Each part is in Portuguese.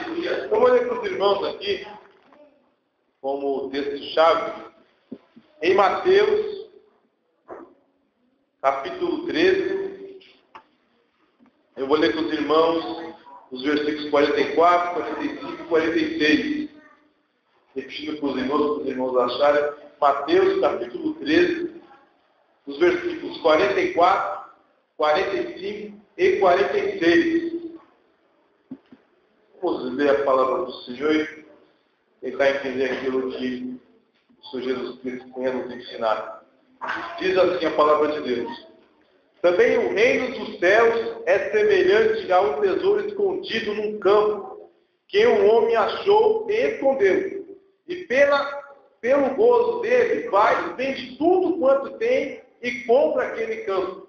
Eu vou ler para os irmãos aqui, como texto-chave, em Mateus, capítulo 13. Eu vou ler para os irmãos os versículos 44, 45 e 46. Repetindo para os irmãos acharem. Mateus, capítulo 13, os versículos 44, 45 e 46. Vamos ler a palavra do Senhor e tentar entender aquilo que o Senhor Jesus Cristo tem a nos ensinar. Diz assim a palavra de Deus: também o reino dos céus é semelhante a um tesouro escondido num campo, que um homem achou e escondeu. E pelo gozo dele, vai, vende tudo quanto tem e compra aquele campo.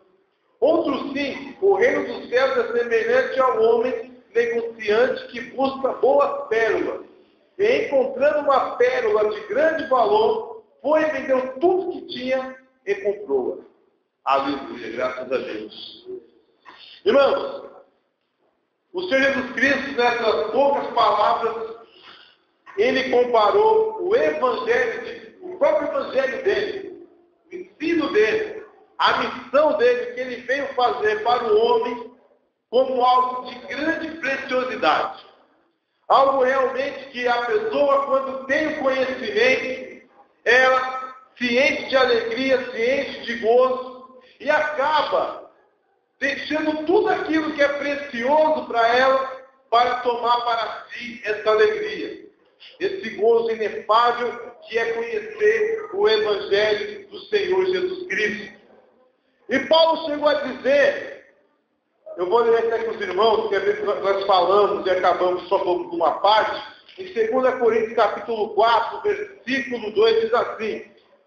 Outro sim, o reino dos céus é semelhante ao homem negociante que busca boas pérolas. E encontrando uma pérola de grande valor, foi e vendeu tudo que tinha e comprou-a. Aleluia, graças a Deus. Irmãos, o Senhor Jesus Cristo, nessas poucas palavras, ele comparou o próprio evangelho dele, o ensino dele, a missão dele, que ele veio fazer para o homem, como algo de grande preciosidade. Algo realmente que a pessoa, quando tem o conhecimento, ela se enche de alegria, se enche de gozo e acaba deixando tudo aquilo que é precioso para ela para tomar para si essa alegria. Esse gozo inefável que é conhecer o Evangelho do Senhor Jesus Cristo. E Paulo chegou a dizer, eu vou ler até com os irmãos, que às vezes nós falamos e acabamos só falando de uma parte. Em 2 Coríntios capítulo 4, versículo 2, diz assim: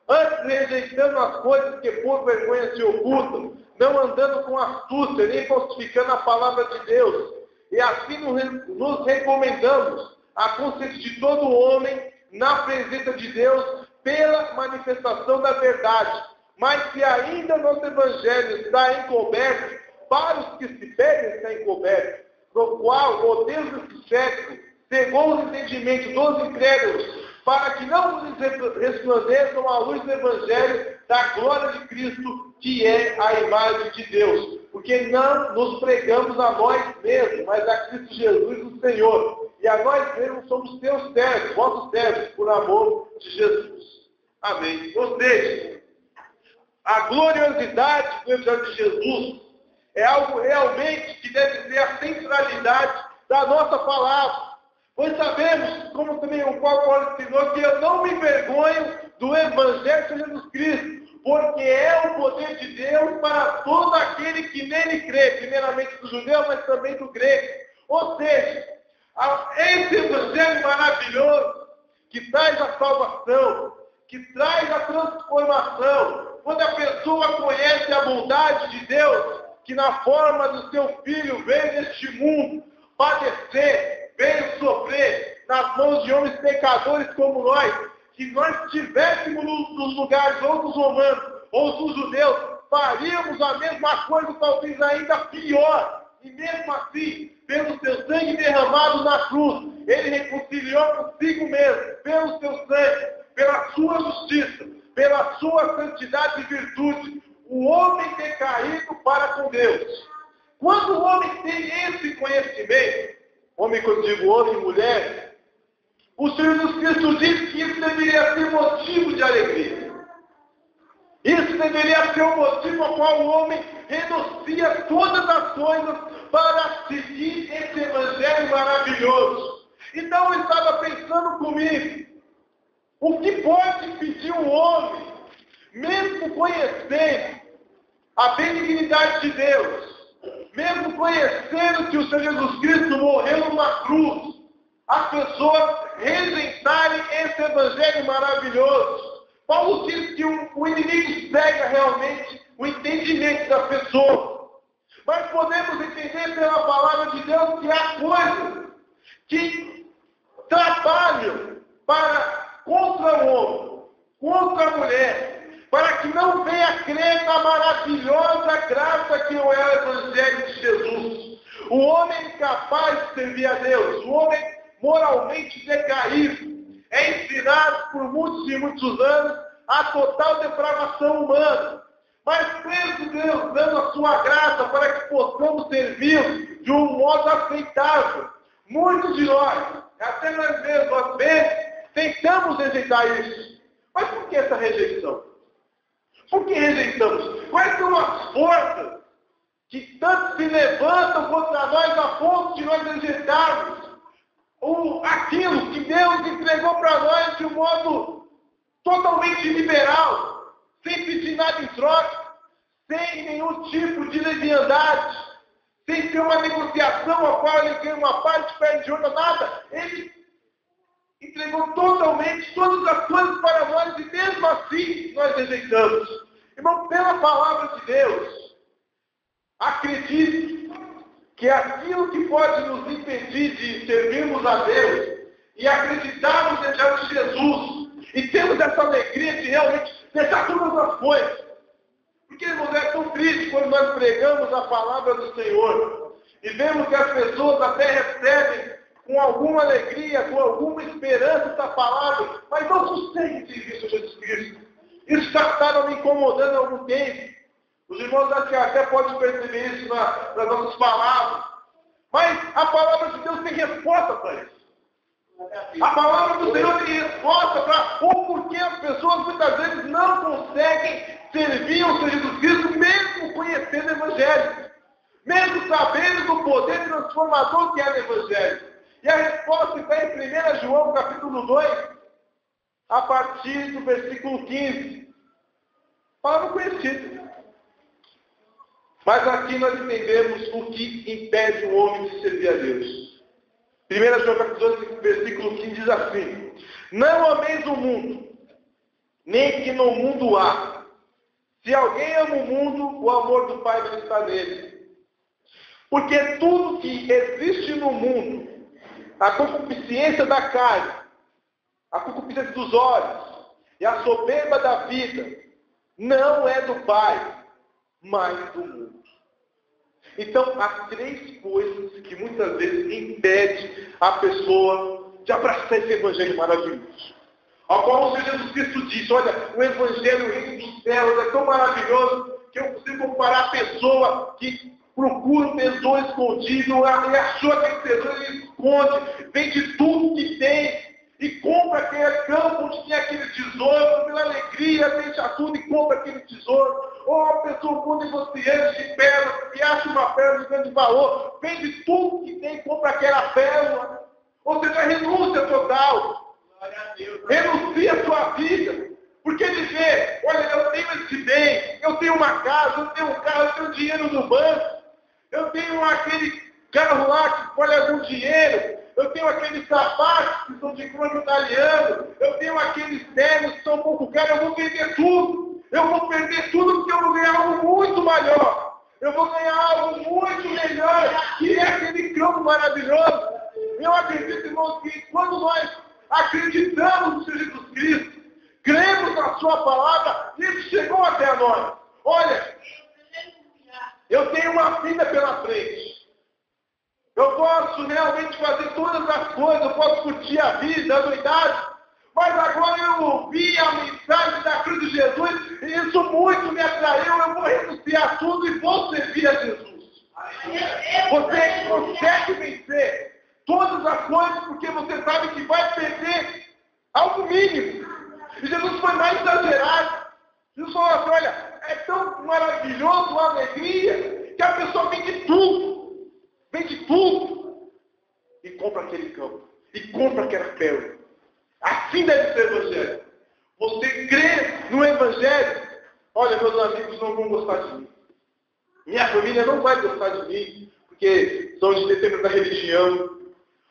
antes rejeitando as coisas que por vergonha se ocultam, não andando com astúcia, nem falsificando a palavra de Deus, e assim nos recomendamos a consciência de todo homem na presença de Deus pela manifestação da verdade. Mas se ainda nosso evangelho está encoberto, para os que se perdem está encoberto, no qual o Deus desse século cegou os entendimentos dos incrédulos, para que não nos resplandeçam a luz do evangelho da glória de Cristo, que é a imagem de Deus. Porque não nos pregamos a nós mesmos, mas a Cristo Jesus, o Senhor. E a nós mesmos somos teus servos, vossos servos, por amor de Jesus. Amém. Ou seja, a gloriosidade do Evangelho de Jesus é algo realmente que deve ser a centralidade da nossa palavra. Pois sabemos, como também o qual Paulo ensinou, que eu não me envergonho do Evangelho de Jesus Cristo, porque é o poder de Deus para todo aquele que nele crê, primeiramente do judeu, mas também do grego. Ou seja, esse Evangelho maravilhoso que traz a salvação, que traz a transformação, quando a pessoa conhece a bondade de Deus, que na forma do seu Filho veio neste mundo padecer, veio sofrer nas mãos de homens pecadores como nós, que nós estivéssemos nos lugares ou dos romanos ou dos judeus, faríamos a mesma coisa, talvez ainda pior. E mesmo assim, pelo seu sangue derramado na cruz, ele reconciliou consigo mesmo, pelo seu sangue, pela sua justiça, pela sua santidade e virtude, o homem decaído para com Deus. Quando o homem tem esse conhecimento, homem, quando digo homem e mulher, o Senhor Jesus Cristo diz que isso deveria ser motivo de alegria. Isso deveria ser o motivo ao qual o homem renuncia todas as coisas para seguir esse evangelho maravilhoso. Então eu estava pensando comigo, o que pode impedir um homem, mesmo conhecendo a benignidade de Deus, mesmo conhecendo que o Senhor Jesus Cristo morreu numa cruz, as pessoas rejeitarem esse evangelho maravilhoso? Paulo diz que o inimigo cega realmente o entendimento da pessoa. Mas podemos entender pela palavra de Deus que há coisas que trabalham contra o homem, contra a mulher, para que não venha crer na maravilhosa graça que é o Evangelho de Jesus. O homem incapaz de servir a Deus, o homem moralmente decaído, é ensinado por muitos e muitos anos a total depravação humana. Mas mesmo Deus dando a sua graça para que possamos servi-lo de um modo aceitável, muitos de nós, até nós mesmos, às vezes, tentamos rejeitar isso. Mas por que essa rejeição? Por que rejeitamos? Quais são as forças que tanto se levantam contra nós a ponto de nós rejeitarmos aquilo que Deus entregou para nós de um modo totalmente liberal, sem pedir nada em troca, sem nenhum tipo de leviandade, sem ter uma negociação a qual ele ganha uma parte, perde outra, nada. Ele entregou totalmente todas as coisas para nós e mesmo assim nós rejeitamos. Irmão, pela palavra de Deus, acredite que aquilo que pode nos impedir de servirmos a Deus e acreditarmos diante de Jesus e termos essa alegria de realmente deixar todas as coisas. Porque, irmãos, é tão triste quando nós pregamos a palavra do Senhor e vemos que as pessoas até recebem com alguma alegria, com alguma esperança essa palavra, mas não conseguem servir Jesus Cristo. Isso já estava me incomodando há algum tempo. Os irmãos até podem perceber isso nas nossas palavras. Mas a palavra de Deus tem resposta para isso. A palavra do Senhor tem resposta para o porquê as pessoas muitas vezes não conseguem servir ao Senhor Jesus Cristo, mesmo conhecendo o Evangelho. Mesmo sabendo do poder transformador que é o Evangelho. E a resposta está em 1 João, capítulo 2, a partir do versículo 15. Palavra conhecida. Mas aqui nós entendemos o que impede o homem de servir a Deus. 1 João capítulo 2, versículo 15 diz assim: não ameis o mundo, nem que no mundo há. Se alguém ama o mundo, o amor do Pai não está nele. Porque tudo que existe no mundo, a concupiscência da carne, a concupiscência dos olhos e a soberba da vida, não é do Pai, mas do mundo. Então, há três coisas que muitas vezes impedem a pessoa de abraçar esse evangelho maravilhoso. Ao qual o Senhor Jesus Cristo disse: olha, o evangelho, o reino dos céus é tão maravilhoso que eu consigo comparar a pessoa que procura um tesouro escondido, e achou aquele tesouro, ele esconde, vende tudo que tem, e compra aquele campo onde tem aquele tesouro, pela alegria, deixa tudo e compra aquele tesouro. Ou a pessoa, quando negociante de pérola, e acha uma pérola de grande valor, vende tudo que tem e compra aquela pérola. Ou seja, renúncia total. Renuncia a sua vida. Porque ele vê, olha, eu tenho esse bem, eu tenho uma casa, eu tenho um carro, eu tenho dinheiro no banco, eu tenho aquele carro lá que vale algum dinheiro, eu tenho aqueles sapatos que são de cromo italiano, eu tenho aqueles ternos que são um pouco caros, eu vou perder tudo. Eu vou perder tudo porque eu vou ganhar algo muito maior. Eu vou ganhar algo muito melhor, que é aquele campo maravilhoso. Eu acredito, irmãos, que quando nós acreditamos no Senhor Jesus Cristo, cremos na sua palavra, isso chegou até nós. Olha, eu tenho uma vida pela frente. Eu posso realmente fazer todas as coisas, eu posso curtir a vida, a novidade. Mas agora eu ouvi a mensagem da cruz de Jesus, e isso muito me atraiu, eu vou renunciar tudo e vou servir a Jesus. Você consegue vencer todas as coisas porque você sabe que vai perder algo mínimo. E Jesus foi mais exagerado. Jesus falou assim: olha, é tão maravilhoso a alegria que a pessoa vende tudo e compra aquele campo, e compra aquela pérola. Assim deve ser o Evangelho. Você crê no Evangelho. Olha, meus amigos não vão gostar de mim. Minha família não vai gostar de mim, porque são de determinada religião.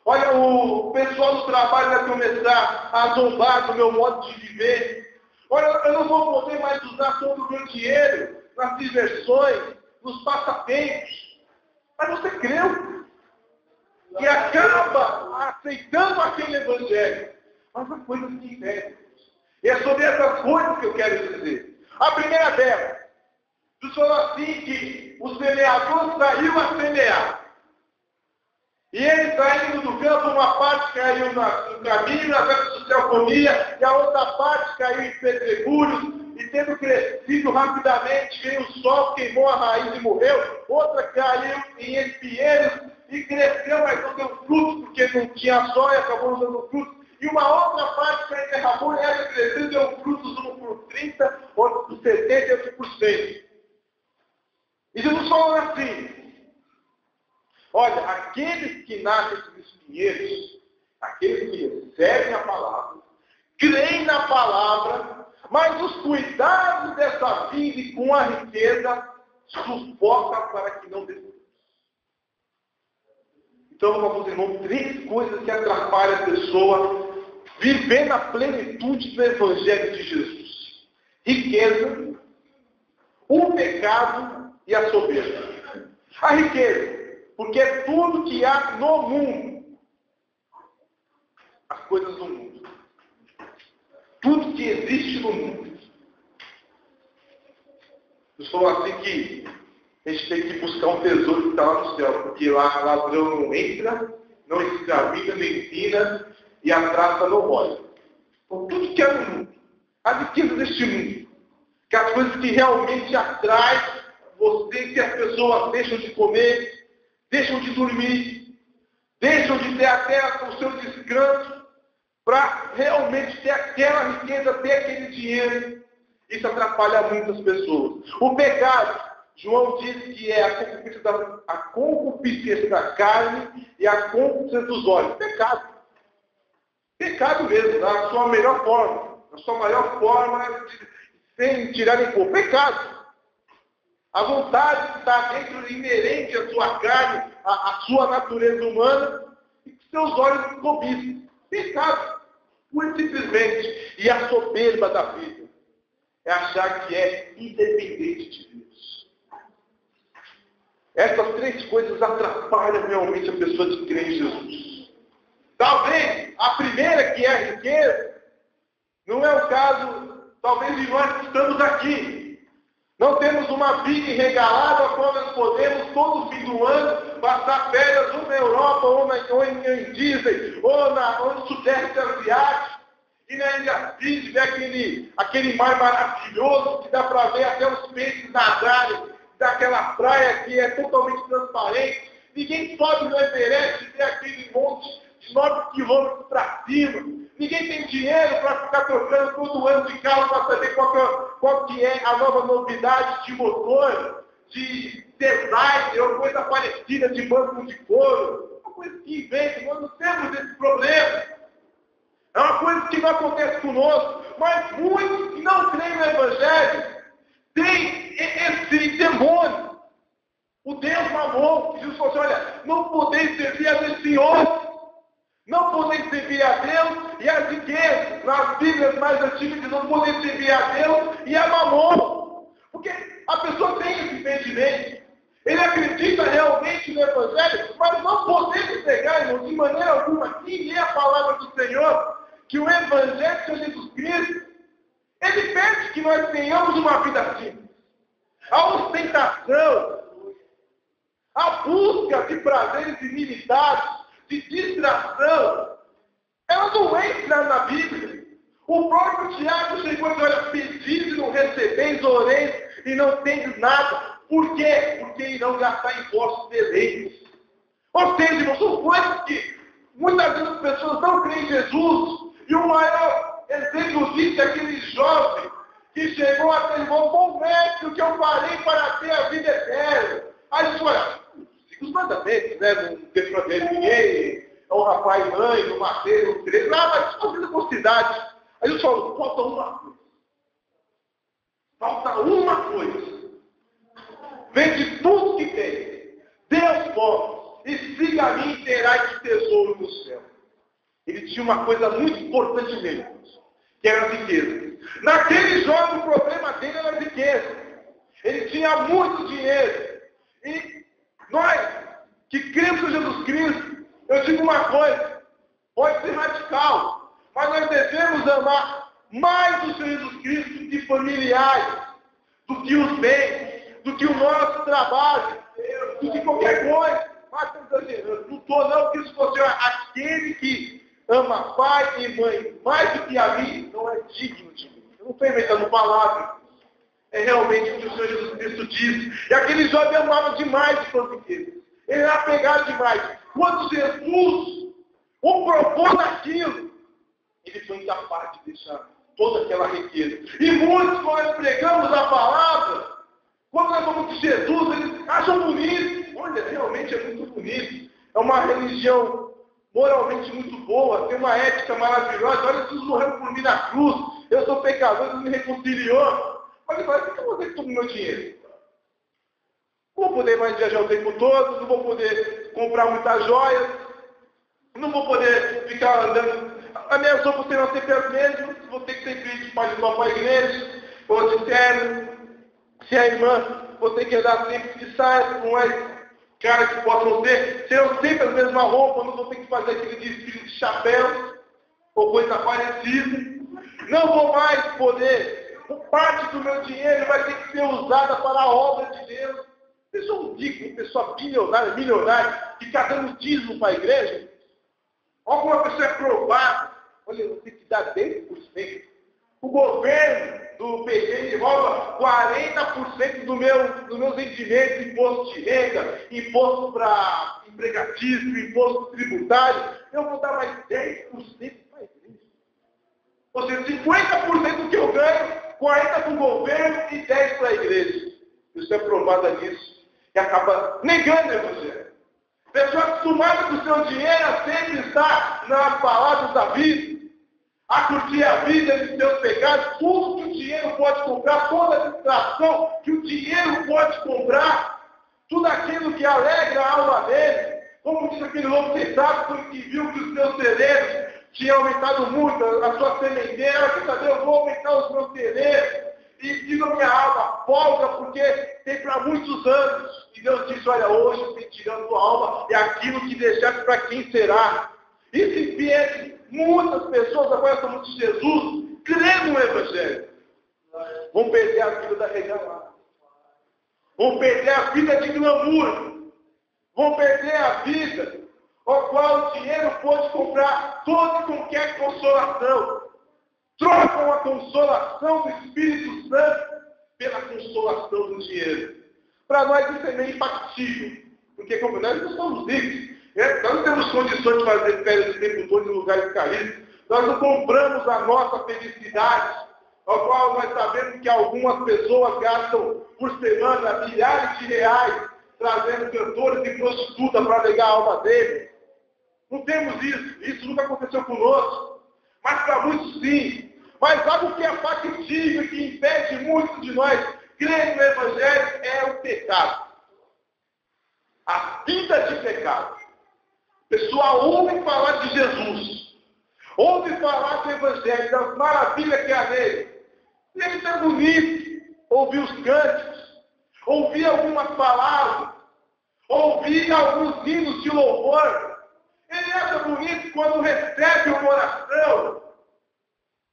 Olha, o pessoal do trabalho vai começar a zombar do meu modo de viver. Olha, eu não vou poder mais usar todo o meu dinheiro nas diversões, nos passatempos. Mas você creu. E acaba aceitando aquele Evangelho. Mas há coisas que impedem. E é sobre essas coisas que eu quero dizer. A primeira delas, Jesus falou assim que o semeador saiu a semear. E ele saindo do campo, uma parte caiu no caminho, na terra do céu comia, e a outra parte caiu em pedregulhos, e tendo crescido rapidamente, veio o sol, queimou a raiz e morreu. Outra caiu em espinheiros e cresceu, mas não deu fruto, porque não tinha sol e acabou não dando fruto. E uma outra parte que derramou, e ela cresceu e deu frutos, um por 30, outro por 70 e outro por 100. E Jesus falou assim: olha, aqueles que nascem dos espinheiros, aqueles que recebem a palavra, creem na palavra, mas os cuidados dessa vida e com a riqueza sufocam para que não dê frutos. Então, meus irmãos, 3 coisas que atrapalham a pessoa viver na plenitude do Evangelho de Jesus: riqueza, o pecado e a soberba. A riqueza, porque é tudo que há no mundo, as coisas do mundo, tudo que existe no mundo. Eu sou assim que a gente tem que buscar um tesouro que está lá no céu, porque lá ladrão não entra, não escraviza, nem ensina, e a traça não olha. Então, tudo que é no mundo, as riquezas deste mundo, que as coisas que realmente atraem você, que as pessoas deixam de comer, deixam de dormir, deixam de ter até o seu descanso, para realmente ter aquela riqueza, ter aquele dinheiro. Isso atrapalha muitas pessoas. O pecado, João diz que é a concupiscência da carne e a concupiscência dos olhos. Pecado. Pecado mesmo, na sua melhor forma. Na sua maior forma, sem tirar nem pôr. Pecado. A vontade que está dentro, inerente à sua carne, à sua natureza humana, e que seus olhos cobiçam. Pecado. Muito simplesmente. E a soberba da vida é achar que é independente de Deus. Essas 3 coisas atrapalham realmente a pessoa de crer em Jesus. Talvez a primeira, que é a riqueza, não é o caso, talvez, de nós que estamos aqui. Não temos uma vida regalada, a qual nós podemos, todo fim do ano, passar férias ou na Europa, ou em Disney, ou no Sudeste Asiático, e na Ilha Fiji, ver aquele mar maravilhoso, que dá para ver até os peixes nadarem, daquela praia que é totalmente transparente. Ninguém sobe no Everest e vê aquele monte de 9 quilômetros para cima. Ninguém tem dinheiro para ficar trocando todo ano de carro para saber qual que é a nova novidade de motor, de design ou coisa parecida de banco de couro. É uma coisa que inventa, nós não temos esse problema. É uma coisa que não acontece conosco. Mas muitos que não creem no Evangelho têm esse demônio. O Deus Mamon, que Jesus falou assim: olha, não podeis servir a Deus, Senhor. Não podeis servir a Deus e as riquezas. Nas Bíblias mais antigas, não podeis servir a Deus e a Mamon. Porque a pessoa tem esse entendimento. Ele acredita realmente no Evangelho, mas não podemos negar, irmão, de maneira alguma, que é a palavra do Senhor, que o Evangelho de Jesus Cristo, ele pede que nós tenhamos uma vida simples. A ostentação, a busca de prazeres ilimitados, de distração, ela não entra na Bíblia. O próprio Tiago chegou e disse: olha, pedis e não recebeis, oreis e não tendes nada. Por quê? Porque irão gastar em vossos deleites. Ou seja, são coisas que muitas vezes as pessoas não creem em Jesus. E o maior exemplo disso é aquele jovem que chegou a ter um bom mestre, o que eu farei para ter a vida eterna. Aí disse: olha, os mandamentos, né? Não tem para ver ninguém, honra pai e mãe, não matei, não tirei, mas só vida com cidade. Aí eu falo: falta uma coisa. Falta uma coisa. Vende tudo que tem, dê aos pobres, e siga a mim e terá de tesouro no céu. Ele tinha uma coisa muito importante nele, que era a riqueza. Naquele jovem, o problema dele era a riqueza. Ele tinha muito dinheiro. E nós, que cremos em Jesus Cristo, eu digo uma coisa, pode ser radical, mas nós devemos amar mais o Senhor Jesus Cristo do que familiares, do que os bens, do que o nosso trabalho, do que qualquer coisa. Mas estamos exagerando, perguntou, não, Cristo, Senhor, aquele que ama pai e mãe mais do que a mim, não é digno de mim. Eu não estou inventando palavras. É realmente o que o Senhor Jesus Cristo diz. E aquele jovem amava demais os seus riquezas. Ele era apegado demais. Quando Jesus o provou naquilo, ele foi incapaz de deixar toda aquela riqueza. E muitos, quando nós pregamos a palavra, quando nós vamos de Jesus, eles acham bonito. Olha, realmente é muito bonito. É uma religião moralmente muito boa, tem uma ética maravilhosa. Olha, Jesus morreu por mim na cruz. Eu sou pecador, ele me reconciliou. Mas ele fala, o que eu vou fazer com todo o meu dinheiro? Não vou poder mais viajar o tempo todo, não vou poder comprar muitas joias, não vou poder ficar andando. As minhas roupas serão sempre as mesmas, vou ter que sempre ir de paletó para a igreja, ou de terno. Se a irmã, vou ter que andar sempre de saia, não é cara que possam ter, serão sempre as mesmas roupas, não vou ter que fazer aquele desfile de chapéu, ou coisa parecida. Não vou mais poder, parte do meu dinheiro vai ter que ser usada para a obra de Deus. Pessoa rica, pessoa bilionária, milionária, que está dando dízimo para a igreja. Alguma pessoa é provada, olha, eu tenho que dar 10%. O governo do PT rouba 40% dos meus rendimentos, imposto de renda, imposto para empregatício, imposto tributário. Eu vou dar mais 10% para a igreja. Ou seja, 50% do que eu ganho, 40% para o governo e 10% para a igreja. Isso é provada nisso. E acaba negando o evangelho. Pessoa acostumada com o seu dinheiro a sempre estar nas palavras da vida, a curtir a vida de seus pecados, tudo que o dinheiro pode comprar, toda a distração que o dinheiro pode comprar, tudo aquilo que alegra a alma dele. Como diz aquele lobo sensato que viu que os seus celeiros tinham aumentado muito, a sua sementeira, que saber, eu vou aumentar os meus celeiros. E diz a minha alma, folga, porque tem para muitos anos. E Deus diz, olha, hoje eu estou tirando tua alma, é aquilo que deixaste para quem será. E se viesse muitas pessoas agora estão de Jesus, crendo no Evangelho, vão perder a vida da regalada. Vão perder a vida de glamour. Vão perder a vida ao qual o dinheiro pode comprar toda e qualquer consolação. Trocam a consolação do Espírito Santo pela consolação do dinheiro. Para nós isso é meio factível. Porque como nós não somos ricos, nós não temos condições de fazer férias o tempo todo em lugares caríssimos. Nós não compramos a nossa felicidade, ao qual nós sabemos que algumas pessoas gastam por semana milhares de reais trazendo cantores e prostitutas para alegar a alma deles. Não temos isso. Isso nunca aconteceu conosco. Mas para muitos sim. Mas algo que é factível e que impede muitos de nós crerem no Evangelho é o pecado. A vida de pecado. A pessoa ouve falar de Jesus. Ouve falar do Evangelho, das maravilhas que há nele. Ele é bonito. Ouvir os cânticos. Ouvir algumas palavras. Ouvir alguns hinos de louvor. Ele acha bonito quando recebe uma oração.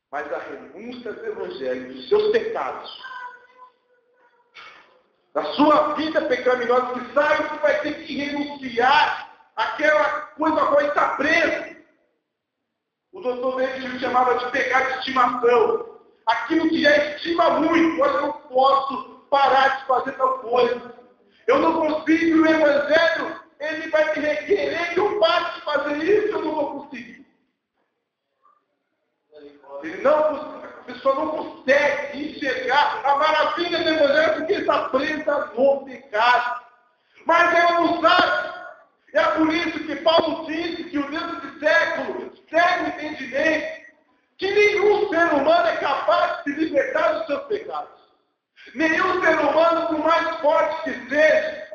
Mas a renúncia do Evangelho, dos seus pecados, da sua vida pecaminosa, que sabe que vai ter que renunciar àquela coisa a qual está preso. O doutor David chamava de pecado de estimação. Aquilo que já estima muito, olha, eu não posso parar de fazer tal coisa. Eu não consigo, o Evangelho, ele vai me requerer que eu pare de fazer isso, eu não vou conseguir. A pessoa não consegue enxergar a maravilha do Evangelho porque está presa no pecado. Mas ela não sabe. É por isso que Paulo disse que o Deus desse século cega o entendimento, que nenhum ser humano é capaz de se libertar dos seus pecados. Nenhum ser humano, por mais forte que seja,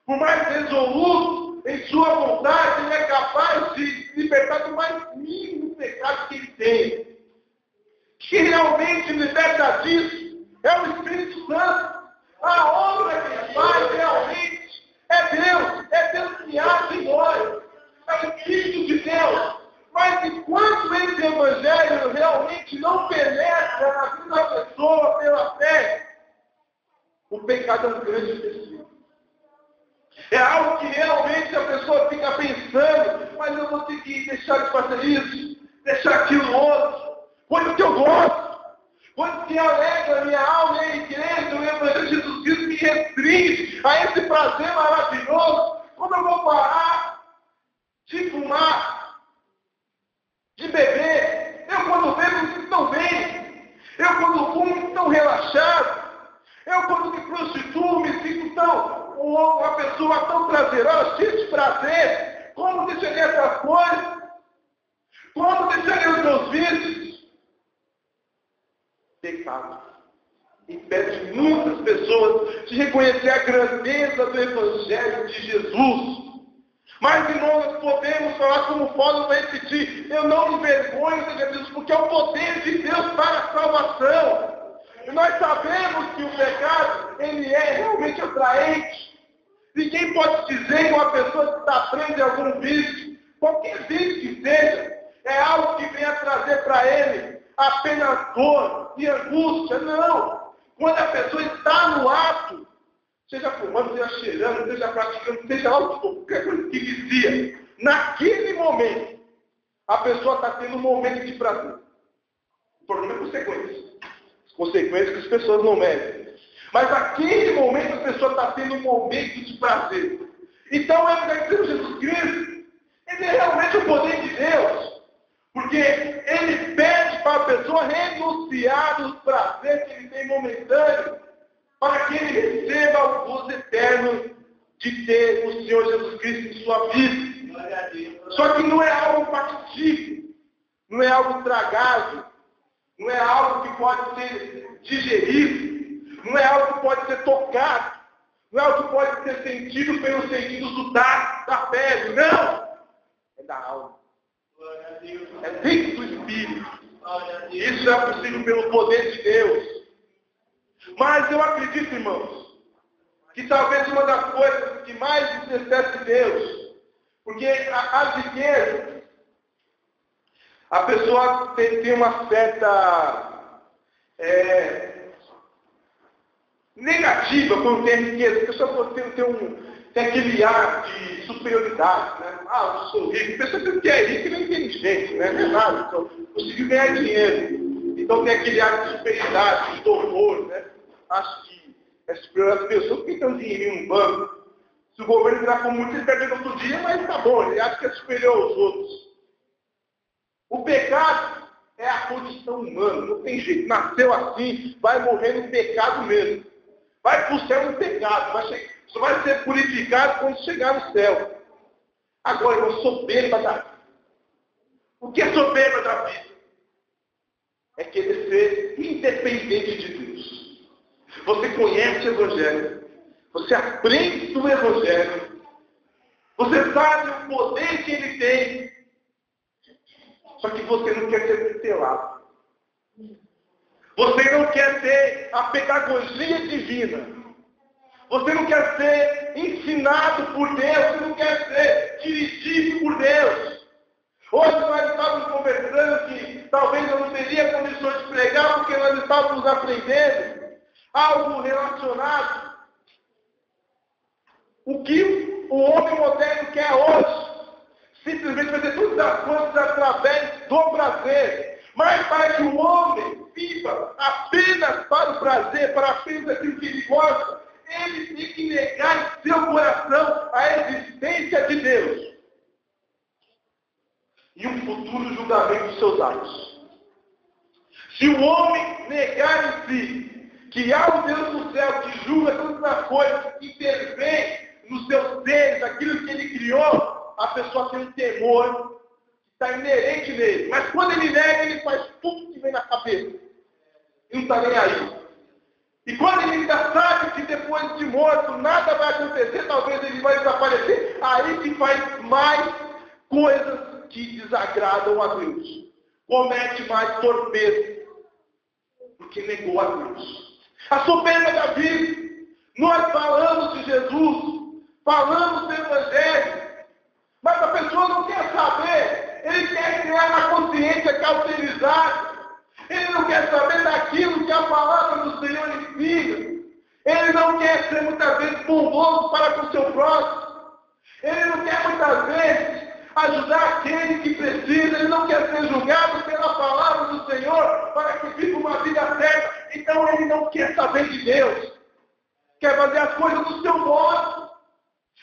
por mais resoluto em sua vontade, ele é capaz de se libertar do mais mínimo pecado que ele tem. Que realmente liberta disso é o Espírito Santo. A obra que faz realmente é Deus que age em nós, é o Filho de Deus. Mas enquanto esse Evangelho realmente não penetra na vida da pessoa pela fé, o pecado é um grande empecilho. É algo que realmente a pessoa fica pensando, deixar de fazer isso, deixar aquilo outro, coisa que eu gosto, coisa que alegra a minha alma e a igreja, o Evangelho de Jesus Cristo me restringe a esse prazer maravilhoso. Quando eu vou parar de fumar, de beber, eu quando bebo me sinto tão bem, eu quando fumo me sinto tão relaxado, eu quando me prostituo me sinto uma pessoa tão prazerosa, cheia de prazer. Como deixaria essas coisas? Como deixaria os meus vícios? Pecado. Impede muitas pessoas de reconhecer a grandeza do Evangelho de Jesus. Mas nós podemos falar como Paulo vai repetir: eu não me envergonho de Jesus, porque é o poder de Deus para a salvação. E nós sabemos que o pecado, ele é realmente atraente. Ninguém pode dizer que uma pessoa que está presa em algum vício, qualquer vício que seja, é algo que venha trazer para ele apenas dor e angústia. Não. Quando a pessoa está no ato, seja fumando, seja cheirando, seja praticando, seja lá o que for, qualquer coisa que vicia, naquele momento, a pessoa está tendo um momento de prazer. O problema é consequência. As consequências que as pessoas não medem. Mas naquele momento a pessoa está tendo um momento de prazer. Então, o Evangelho de Jesus Cristo, ele é realmente o poder de Deus. Porque ele pede para a pessoa renunciar dos prazeres que ele tem momentâneo, para que ele receba o gozo eterno de ter o Senhor Jesus Cristo em sua vida. Só que não é algo pacífico, não é algo tragável, não é algo que pode ser digerido, não é algo que pode ser tocado, não é algo que pode ser sentido pelos sentidos do tato, da pele, não! É da alma. É dentro do Espírito. Isso é possível pelo poder de Deus. Mas eu acredito, irmãos, que talvez uma das coisas que mais entristece Deus, porque a riqueza, a pessoa tem uma certa negativa quando tem riqueza. A pessoa tem aquele ar de superioridade, né? Ah, eu sou rico. A pessoa que é rico não é inteligente, né? Não é nada. Então, conseguiu ganhar dinheiro. Então tem aquele ar de superioridade, de torvor, né? Acho que é superior às pessoas que tem um dinheirinho no banco. Se o governo virar com muito, ele perde outro dia, mas tá bom, ele acha que é superior aos outros. O pecado é a condição humana, não tem jeito. Nasceu assim, vai morrer no pecado mesmo. Vai para o céu no pecado, só vai ser purificado quando chegar no céu. Agora, eu sou soberba da vida. O que é soberba da vida? É querer ser independente de Deus. Você conhece o Evangelho, você aprende do Evangelho, você sabe o poder que ele tem, só que você não quer ser tutelado. Você não quer ter a pedagogia divina. Você não quer ser ensinado por Deus. Você não quer ser dirigido por Deus. Hoje nós estávamos conversando que talvez eu não teria condições de pregar porque nós estávamos aprendendo algo relacionado. O que o homem moderno quer hoje? Simplesmente fazer todas as coisas através do prazer. Mas para que o homem viva apenas para o prazer, para apenas aquilo que ele gosta, ele tem que negar em seu coração a existência de Deus. E um futuro julgamento dos seus atos. Se o homem negar em si que há um Deus no céu que julga todas as coisas, que intervém nos seus seres, aquilo que ele criou, a pessoa tem um temor que está inerente nele. Mas quando ele nega, ele faz tudo que vem na cabeça. E não está nem aí. E quando ele ainda sabe que depois de morto nada vai acontecer, talvez ele vai desaparecer, aí que faz mais coisas que desagradam a Deus. Comete mais torpeza, porque negou a Deus. A soberba da vida. Nós falamos de Jesus, falamos do Evangelho, mas a pessoa não quer saber. Ele quer criar uma consciência cauterizada. Ele não quer saber daquilo que a palavra do Senhor ensina. Ele não quer ser muitas vezes bondoso para com o seu próximo. Ele não quer muitas vezes ajudar aquele que precisa. Ele não quer ser julgado pela palavra do Senhor para que viva uma vida certa. Então ele não quer saber de Deus. Quer fazer as coisas do seu modo.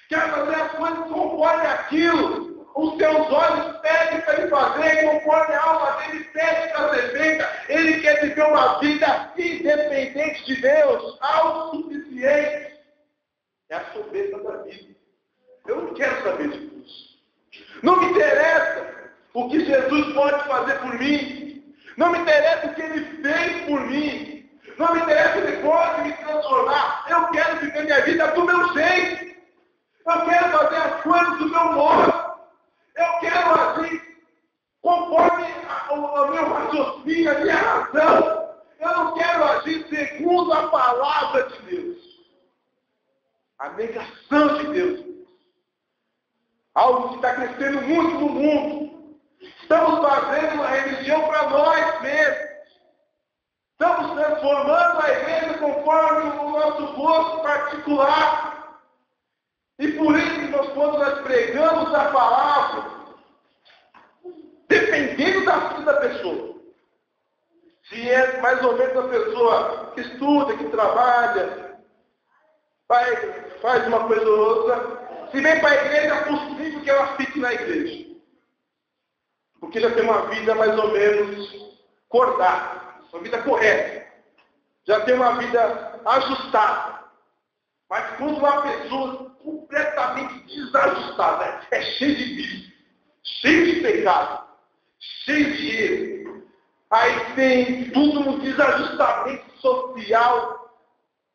Quer fazer as coisas conforme aquilo. Os seus olhos pedem para ele fazer, conforme a alma dele pede para ser feita. Ele quer viver uma vida independente de Deus, autossuficiente. É a soberba da vida. Eu não quero saber de Deus. Não me interessa o que Jesus pode fazer por mim. Não me interessa o que ele fez por mim. Não me interessa o que ele pode me transformar. Eu quero viver minha vida do meu jeito. Eu quero fazer as coisas do meu modo. Eu quero agir conforme o meu raciocínio, a minha razão. Eu não quero agir segundo a palavra de Deus. A negação de Deus. Algo que está crescendo muito no mundo. Estamos fazendo uma religião para nós mesmos. Estamos transformando a igreja conforme o nosso gosto particular. E por isso, quando nós pregamos a palavra, dependendo da vida da pessoa, se é mais ou menos a pessoa que estuda, que trabalha, faz uma coisa ou outra, se vem para a igreja, é possível que ela fique na igreja. Porque já tem uma vida mais ou menos acordada, uma vida correta. Já tem uma vida ajustada. Mas quando uma pessoa completamente desajustada, é cheia de vício, cheia de pecado, cheia de erro, aí tem tudo um desajustamento social,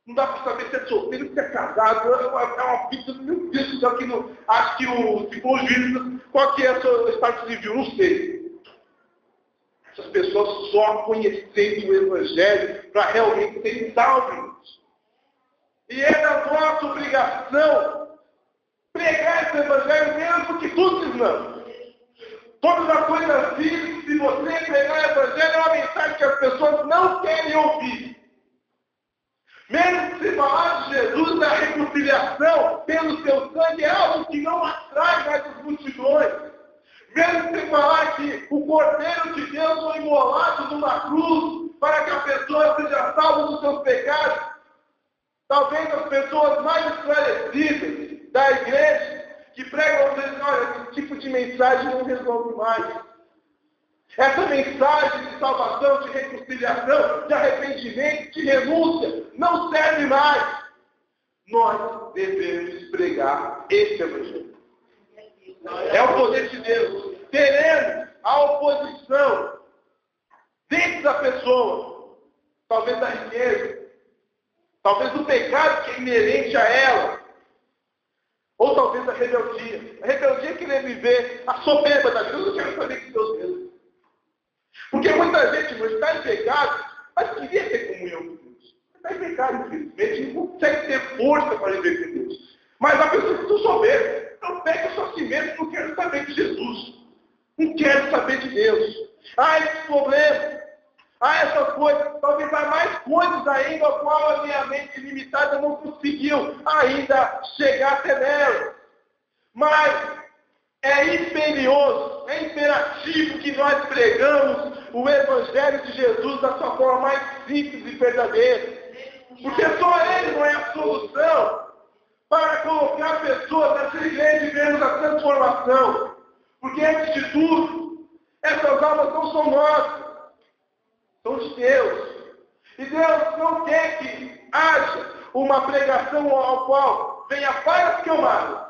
não dá para saber se é solteiro, se é casado, é uma vida, meu Deus do céu, que não, acho que se for o juiz, qual que é o seu estado civil, não sei. Essas pessoas só conhecendo o Evangelho para realmente serem salvos. E é da nossa obrigação pregar esse Evangelho mesmo que todos não. Todas as coisas simples, se você pregar o Evangelho, é uma mensagem que as pessoas não querem ouvir. Mesmo se falar de Jesus, da reconciliação pelo seu sangue, é algo que não atrai mais as multidões. Mesmo se falar que o Cordeiro de Deus foi imolado numa cruz para que a pessoa seja salva dos seus pecados, talvez as pessoas mais esclarecidas da igreja, que pregam, dizem, olha, esse tipo de mensagem não resolve mais. Essa mensagem de salvação, de reconciliação, de arrependimento, de renúncia, não serve mais. Nós devemos pregar esse Evangelho. É o poder de Deus. Teremos a oposição dentro da pessoa, talvez da riqueza, talvez do pecado que é inerente a ela, ou talvez da rebeldia. A rebeldia é querer viver a soberba da vida. Eu não quero saber de Deus mesmo. Porque muita gente está em pecado, mas queria ter comunhão com Deus. Está em pecado, infelizmente, não consegue ter força para viver com Deus. Mas a pessoa que não soberba, então pega só si mesmo, não quero saber de Jesus. Não quero saber de Deus. Esse problema. Essas coisas. Talvez há mais coisas ainda, a qual a minha mente limitada não conseguiu ainda chegar até nela. Mas é imperioso, é imperativo que nós pregamos o Evangelho de Jesus da sua forma mais simples e verdadeira. Porque só Ele não é a solução para colocar pessoas nessa igreja e vermos a transformação. Porque, antes de tudo, essas almas não são nossas, são de Deus. E Deus não quer que haja uma pregação ao qual venha várias camadas.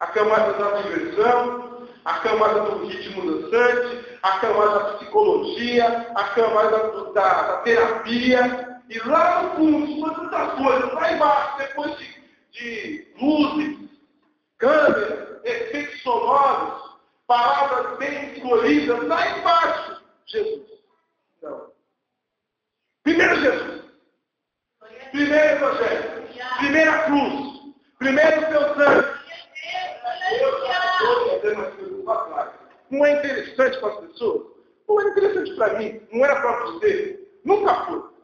A camada da diversão, a camada do ritmo dançante, a camada da psicologia, a camada da terapia. E lá no fundo, todas as coisas, lá embaixo, depois de luzes, câmeras, efeitos sonoros, palavras bem escolhidas, lá embaixo, Jesus. Não. Primeiro Jesus. Primeiro Evangelho. Primeira cruz. Primeiro o seu sangue. Não é interessante para as pessoas? Não é interessante para mim. Não era para você. Nunca foi.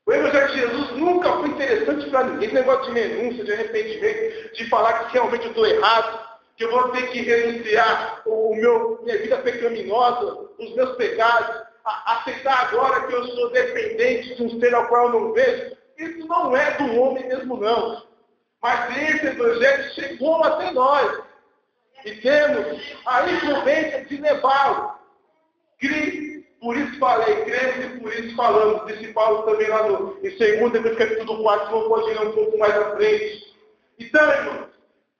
O Evangelho de Jesus nunca foi interessante para ninguém. Esse negócio de renúncia, de arrependimento, de falar que realmente eu estou errado. que eu vou ter que renunciar minha vida pecaminosa, os meus pecados, aceitar agora que eu sou dependente de um ser ao qual eu não vejo. Isso não é do homem mesmo, não. Mas esse evangelho chegou até nós. E temos a incumbência de levá-lo. Por isso falei, cremos e por isso falamos. Disse Paulo também lá em 2 capítulo 4, não pode ir um pouco mais à frente. Então, irmãos,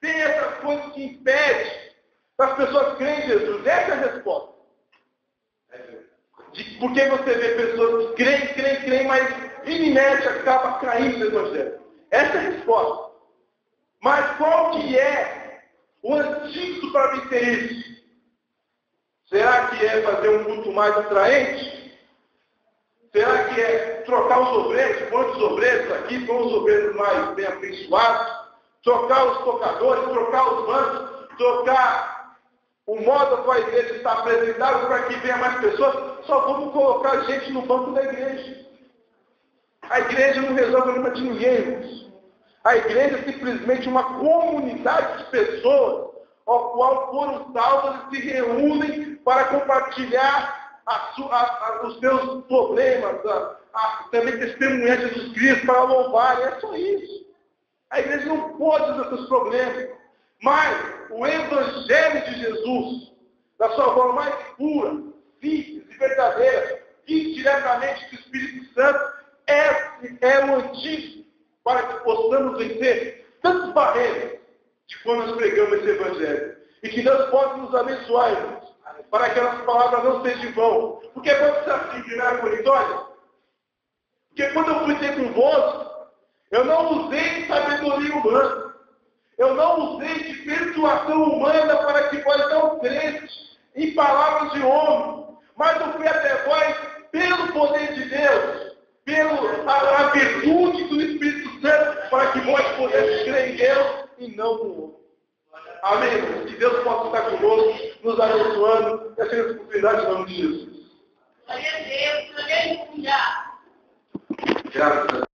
tem essas coisas que impedem as pessoas crerem em Jesus. Essa é a resposta. Por que você vê pessoas que creem, mas vira e mexe acaba caindo no evangelho? Essa é a resposta. Mas qual que é o antídoto para vencer isso? Será que é fazer um culto mais atraente? Será que é trocar os obreiros? Quantos obreiros aqui? Põe os obreiros mais bem abençoados? Trocar os tocadores, trocar os bancos, trocar o modo como a igreja está apresentada para que venha mais pessoas? Só vamos colocar gente no banco da igreja. A igreja não resolve o problema de ninguém, irmãos. A igreja é simplesmente uma comunidade de pessoas ao qual foram salvas e se reúnem para compartilhar os seus problemas, também testemunhar Jesus Cristo, para louvar. É só isso. A igreja não pode resolver seus problemas. Mas o Evangelho de Jesus, da sua forma mais pura, simples e verdadeira, vindo diretamente do Espírito Santo, é o antídoto para que possamos vencer tantas barreiras de quando nós pregamos esse Evangelho. E que Deus possa nos abençoar, irmãos, para que a nossa palavra não seja em vão. Porque quando você assim, na Corinthians, porque quando eu fui ter convosco, eu não usei de sabedoria humana. Eu não usei de persuasão humana para que vós não crentes em palavras de homem. Mas eu fui até vós pelo poder de Deus, pela virtude do Espírito Santo, para que vós pudesse crer em Deus e não no homem. Amém? Que Deus possa estar conosco, nos abençoando, e essa responsabilidade em nome de Jesus. Glória a Deus, aleluia. Graças a Deus.